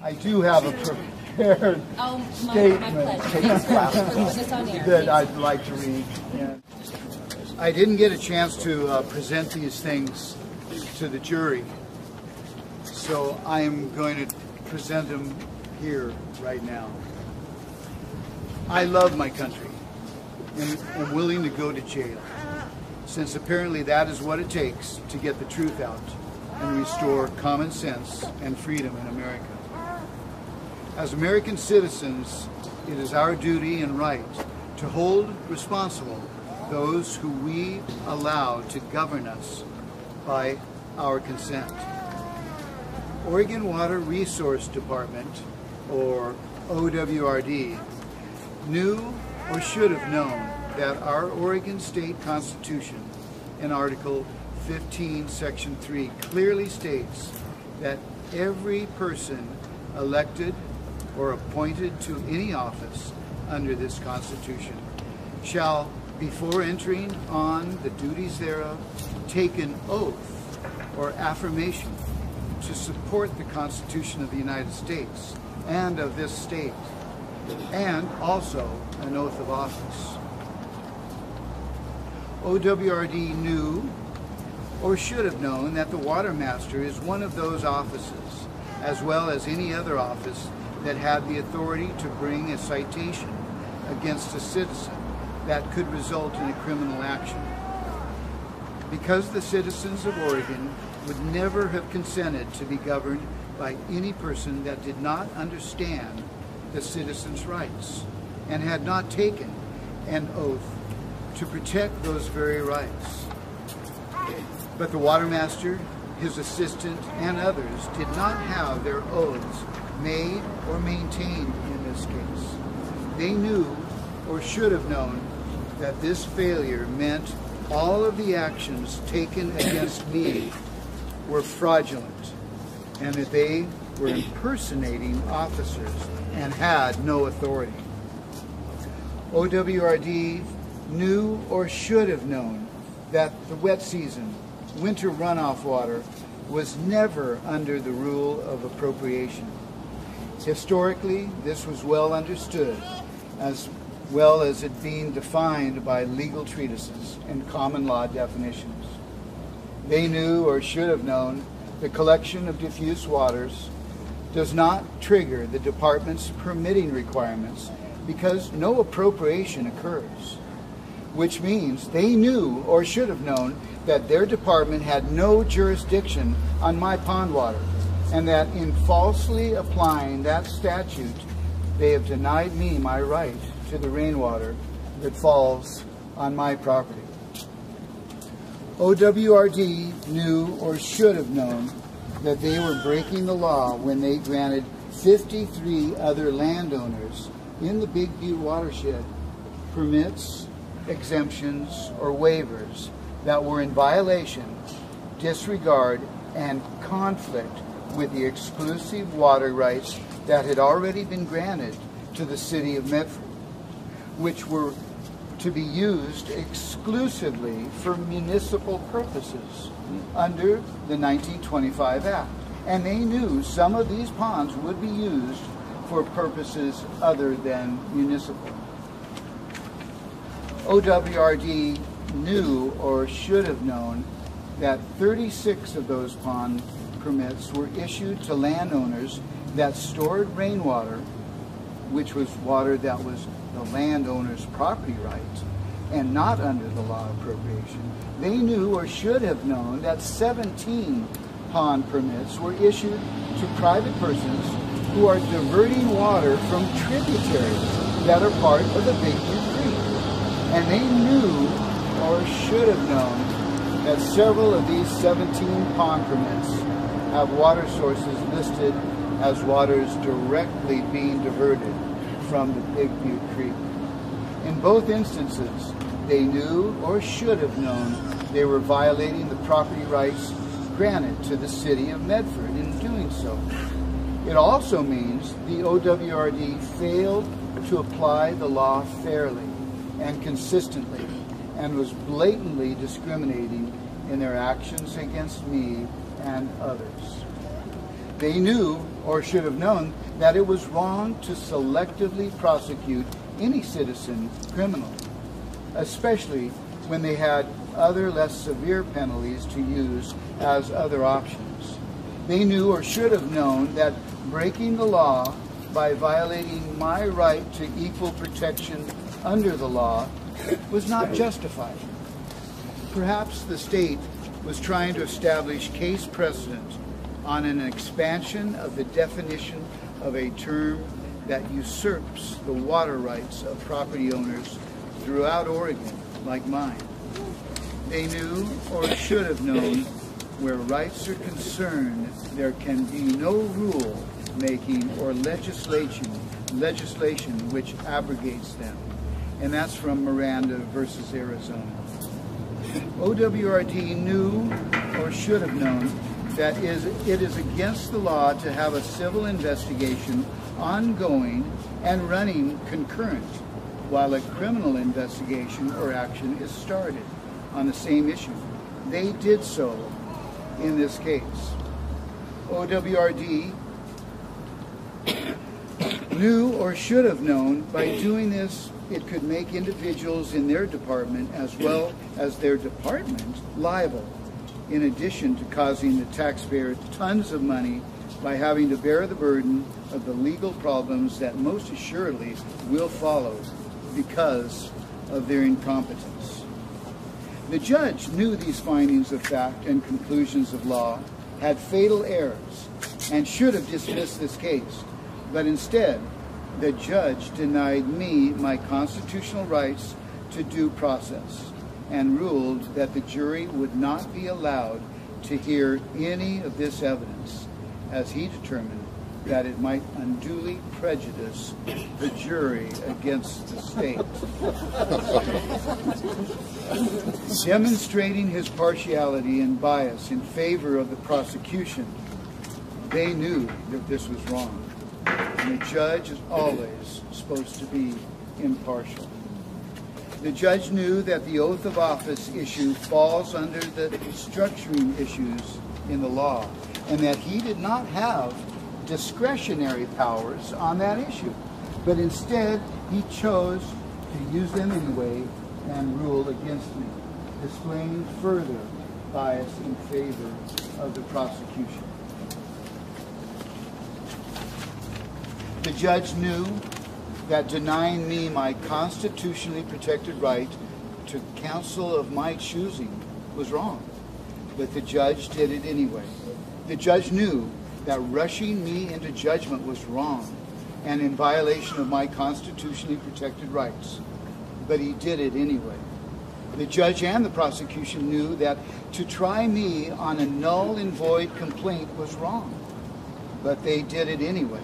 I do have a prepared statement that I'd like to read. And I didn't get a chance to present these things to the jury, so I am going to present them here right now. I love my country and am willing to go to jail, since apparently that is what it takes to get the truth out and restore common sense and freedom in America. As American citizens, it is our duty and right to hold responsible those who we allow to govern us by our consent. Oregon Water Resource Department, or OWRD, knew or should have known that our Oregon State Constitution in Article 15, Section 3 clearly states that every person elected or appointed to any office under this Constitution shall, before entering on the duties thereof, take an oath or affirmation to support the Constitution of the United States and of this state, and also an oath of office. OWRD knew or should have known that the Water Master is one of those offices, as well as any other office that had the authority to bring a citation against a citizen that could result in a criminal action. Because the citizens of Oregon would never have consented to be governed by any person that did not understand the citizens' rights and had not taken an oath to protect those very rights. But the Water Master, his assistant, and others did not have their oaths made or maintained in this case. They knew or should have known that this failure meant all of the actions taken against me were fraudulent and that they were impersonating officers and had no authority. OWRD knew or should have known that the wet season, winter runoff water, was never under the rule of appropriation. Historically, this was well understood, as well as it being defined by legal treatises and common law definitions. They knew or should have known the collection of diffuse waters does not trigger the department's permitting requirements because no appropriation occurs, which means they knew or should have known that their department had no jurisdiction on my pond water, and that in falsely applying that statute, they have denied me my right to the rainwater that falls on my property. OWRD knew or should have known that they were breaking the law when they granted 53 other landowners in the Big Butte watershed permits, exemptions, or waivers that were in violation, disregard, and conflict with the exclusive water rights that had already been granted to the city of Medford, which were to be used exclusively for municipal purposes under the 1925 Act. And they knew some of these ponds would be used for purposes other than municipal. OWRD knew or should have known that 36 of those pond permits were issued to landowners that stored rainwater, which was water that was the landowner's property right and not under the law of appropriation. They knew or should have known that 17 pond permits were issued to private persons who are diverting water from tributaries that are part of the Big Butte Creek. And they knew or should have known that several of these 17 pond permits have water sources listed as waters directly being diverted from the Big Butte Creek. In both instances, they knew or should have known they were violating the property rights granted to the city of Medford in doing so. It also means the OWRD failed to apply the law fairly and consistently and was blatantly discriminating in their actions against me and others. They knew, or should have known, that it was wrong to selectively prosecute any citizen criminal, especially when they had other less severe penalties to use as other options. They knew, or should have known, that breaking the law by violating my right to equal protection under the law was not justified. Perhaps the state was trying to establish case precedent on an expansion of the definition of a term that usurps the water rights of property owners throughout Oregon, like mine. They knew, or should have known, where rights are concerned, there can be no rule making or legislation which abrogates them. And that's from Miranda versus Arizona. OWRD knew, or should have known, that it is against the law to have a civil investigation ongoing and running concurrent while a criminal investigation or action is started on the same issue. They did so in this case. OWRD knew, or should have known, by doing this it could make individuals in their department as well as their department liable, in addition to causing the taxpayer tons of money by having to bear the burden of the legal problems that most assuredly will follow because of their incompetence. The judge knew these findings of fact and conclusions of law had fatal errors and should have dismissed this case, but instead the judge denied me my constitutional rights to due process and ruled that the jury would not be allowed to hear any of this evidence, as he determined that it might unduly prejudice the jury against the state. Demonstrating his partiality and bias in favor of the prosecution, they knew that this was wrong. And the judge is always supposed to be impartial. The judge knew that the oath of office issue falls under the structuring issues in the law, and that he did not have discretionary powers on that issue, but instead he chose to use them anyway and rule against me, displaying further bias in favor of the prosecution. The judge knew that denying me my constitutionally protected right to counsel of my choosing was wrong, but the judge did it anyway. The judge knew that rushing me into judgment was wrong and in violation of my constitutionally protected rights, but he did it anyway. The judge and the prosecution knew that to try me on a null and void complaint was wrong, but they did it anyway,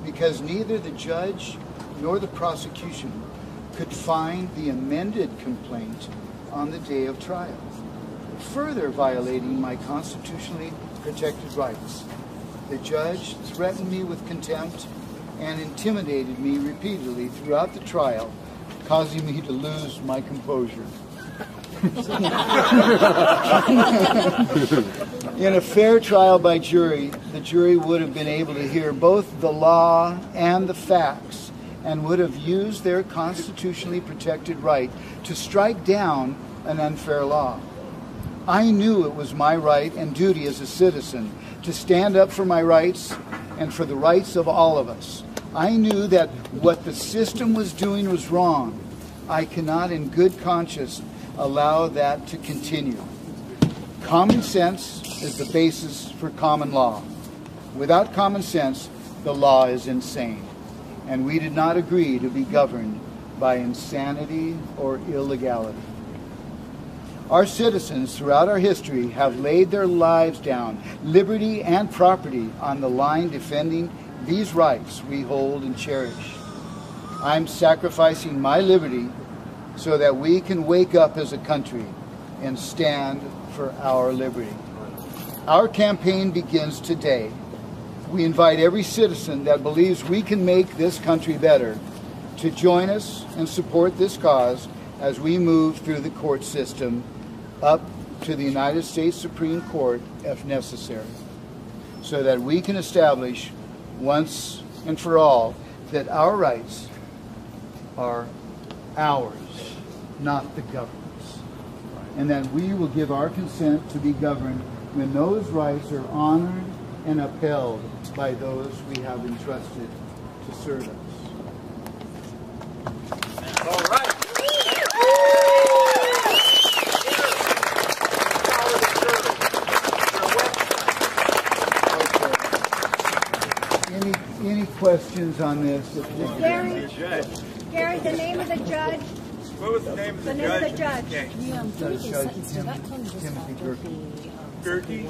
because neither the judge nor the prosecution could find the amended complaint on the day of trial, further violating my constitutionally protected rights. The judge threatened me with contempt and intimidated me repeatedly throughout the trial, causing me to lose my composure. In a fair trial by jury, the jury would have been able to hear both the law and the facts and would have used their constitutionally protected right to strike down an unfair law. I knew it was my right and duty as a citizen to stand up for my rights and for the rights of all of us. I knew that what the system was doing was wrong. I cannot in good conscience allow that to continue. Common sense is the basis for common law. Without common sense, the law is insane, and we did not agree to be governed by insanity or illegality. Our citizens throughout our history have laid their lives down, liberty and property on the line, defending these rights we hold and cherish. I'm sacrificing my liberty so that we can wake up as a country and stand for our liberty. Our campaign begins today. We invite every citizen that believes we can make this country better to join us and support this cause as we move through the court system up to the United States Supreme Court if necessary. so that we can establish once and for all that our rights are ours, not the government's, and that we will give our consent to be governed when those rights are honored and upheld by those we have entrusted to serve us. All right. Any questions on this? Gary, the name of the judge. What was the name of the judge? The name of the judge. Okay. Timothy Gerke? Gerking.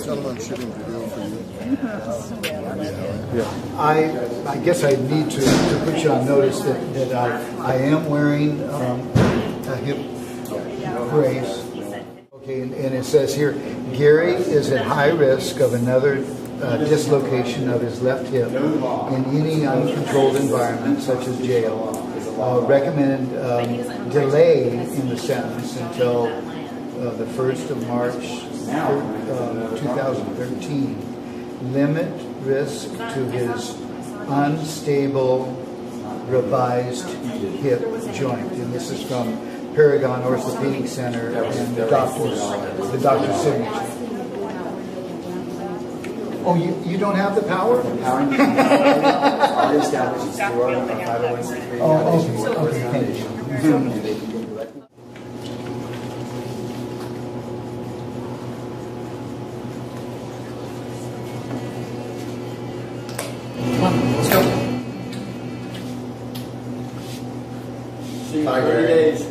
Gentlemen, shooting video for you. I guess I need to put you on notice that I am wearing a hip brace. Okay, and it says here, Gary is at high risk of another dislocation of his left hip in any uncontrolled environment, such as jail. Recommended delay in the sentence until the 1st of March 2013. Limit risk to his unstable revised hip joint. And this is from Paragon Orthopedic Center and the doctor's signature. Oh, you don't have the power? Already established. It's through our 501c3. Oh, okay, thank you. See you in 30 days.